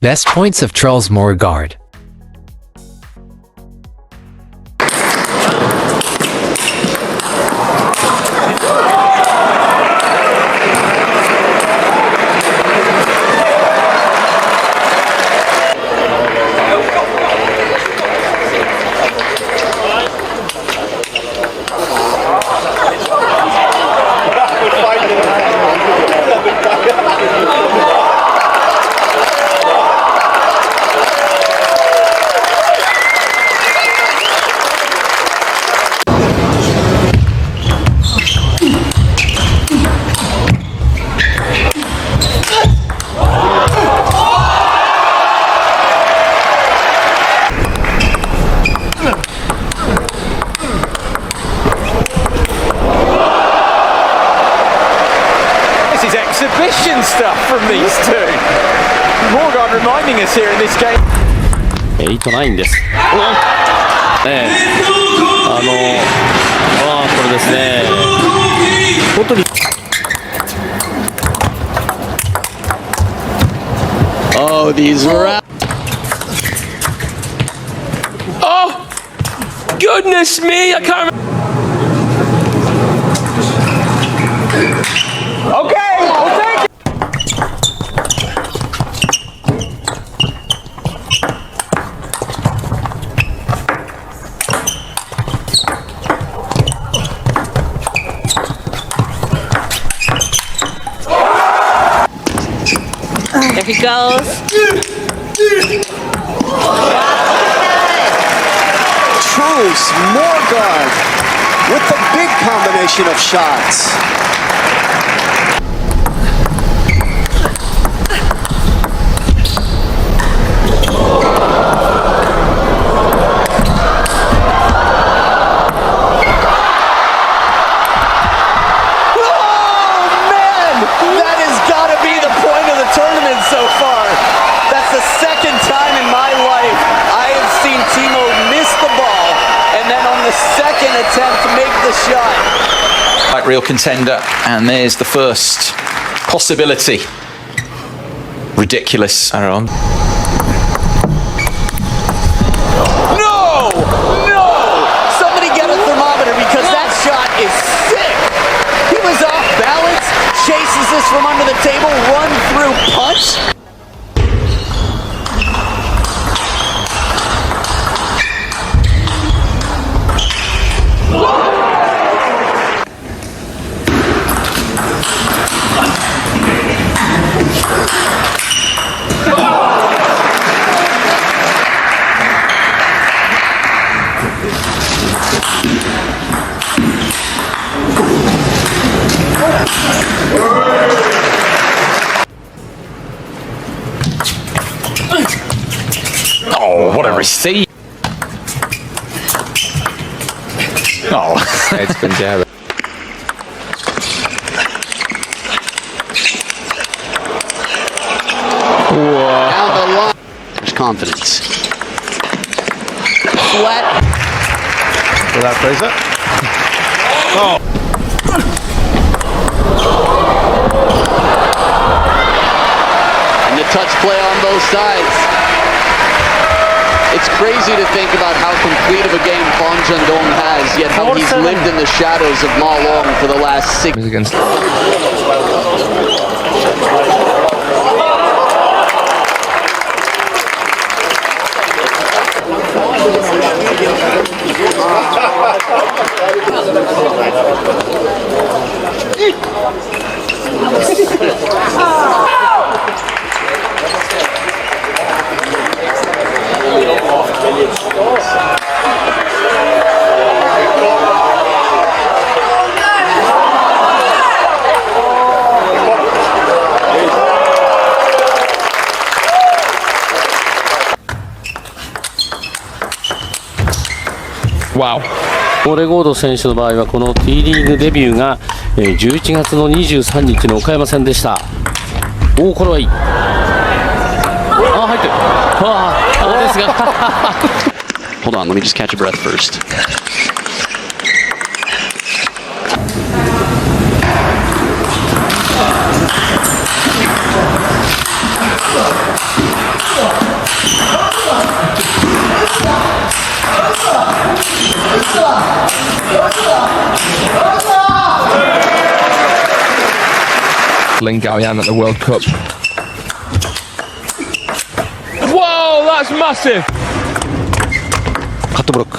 Best points of Truls Moregard. Exhibition stuff from these two. Moregard reminding us here in this game. 8-9 です。これですね。本当に。Oh, these were. Oh, goodness me! I can't. Okay. There he goes. Truls Moregard with the big combination of shots. Attempt to make the shot. Like real contender, and there's the first possibility. Ridiculous, Aaron. No! No! Somebody get a thermometer because that shot is sick. He was off balance, chases this from under the table, run through punch. Oh, what a receive! Oh, it's been jabbed. Down the line. There's confidence. Flat. Without Fraser. Oh. And the touch play on both sides. It's crazy to think about how complete of a game Fan Zhendong has, yet how he's lived in the shadows of Ma Long for the last 6 Against. Wow。オレゴード選手の場合はこの T リーグデビューが11月の23日の岡山戦でした。おお、これはいい。あ、入ってる。あですが。Hold on, let me just catch a breath first. battling Gaoyan at the World Cup. Whoa, that's massive! カットブロック。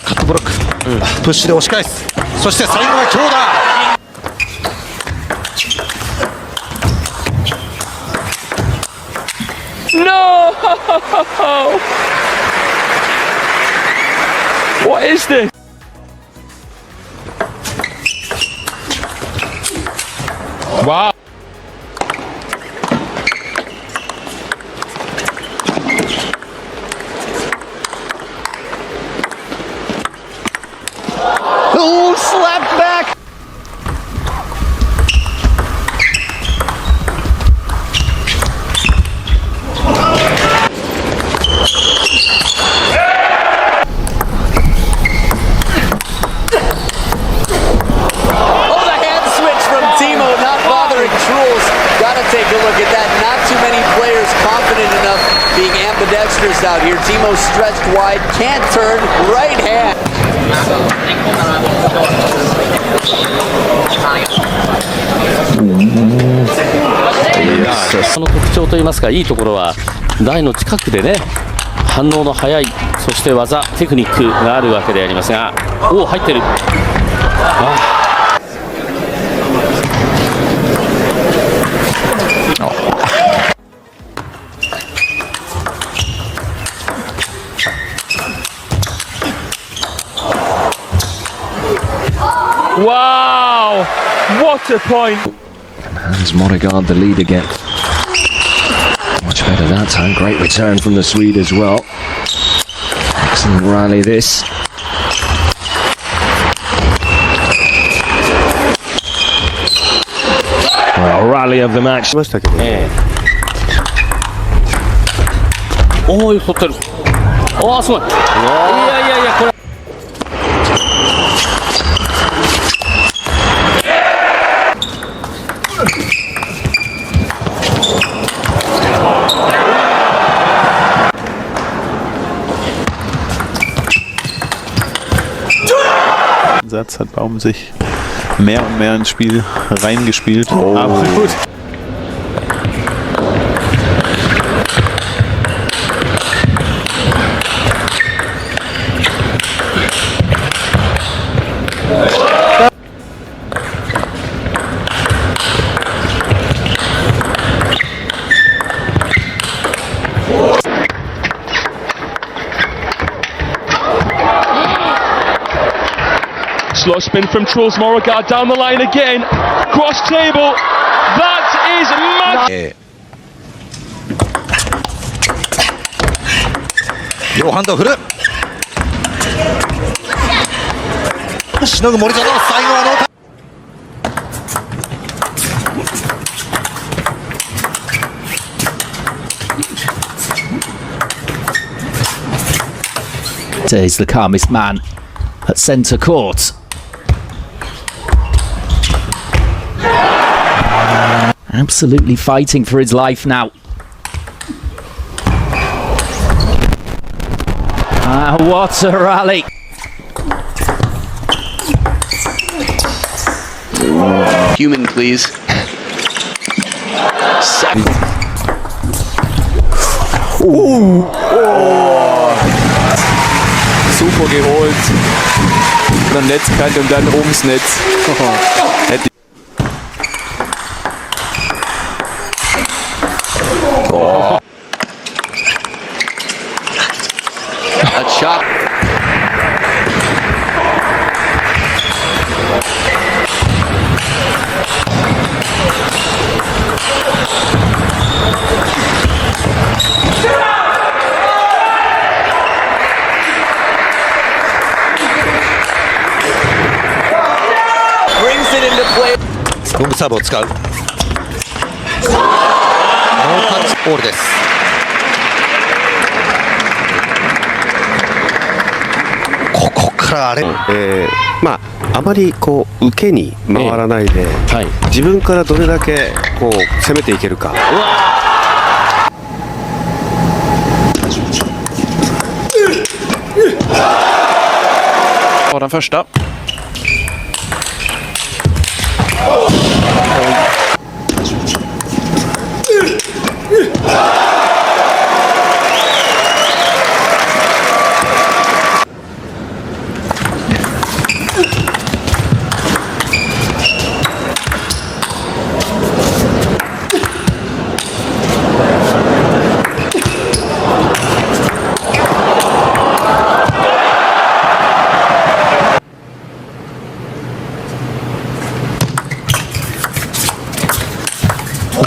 カットブロック、プッシュで押し返す。そして最後は強打。No! What is this? Wow. Ooh, slapped back. Oh, the hand switch from Timo, not bothering Truls. Gotta take a look at that. Not too many players confident enough being ambidextrous out here. Timo stretched wide, can't turn, right hand. その特徴といいますか、いいところは台の近くでね、反応の速い、そして技テクニックがあるわけでありますが、おお入ってる。Wow! What a point! Hands Moregard the lead again. Much better that time. Great return from the Swede as well. Excellent rally this. Well, rally of the match. おお取ってる。おおすごい。いやいやいやこれ。Satz hat Baum sich mehr und mehr ins Spiel reingespielt. Oh. Absolut. Slow spin from Truls Moregard down the line again. Cross table. That is magic. 両ハンド振る。しのぐ森園、最後はノータッ He's the calmest man at centre court. Absolutely fighting for his life now. What a rally! Human, please. Super geholt. Dann Netzkante und dann ums Netz. A shot. Brings it into play. ロングサーブを使う。ノータッチボールです。ここからあれ、あまりこう受けに回らないで、自分からどれだけこう攻めていけるか。tar den första.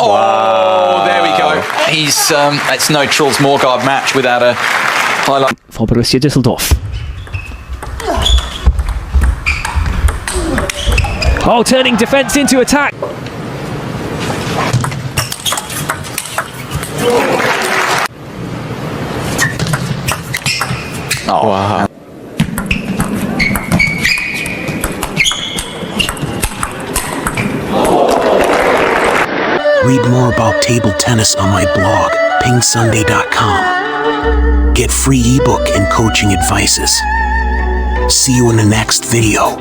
Oh, there we go. He's it's no Truls Moregard match without a highlight for Borussia Düsseldorf. Oh, turning defence into attack. Oh, wow. Read more about table tennis on my blog, PingSunday.com. Get free ebook and coaching advices. See you in the next video.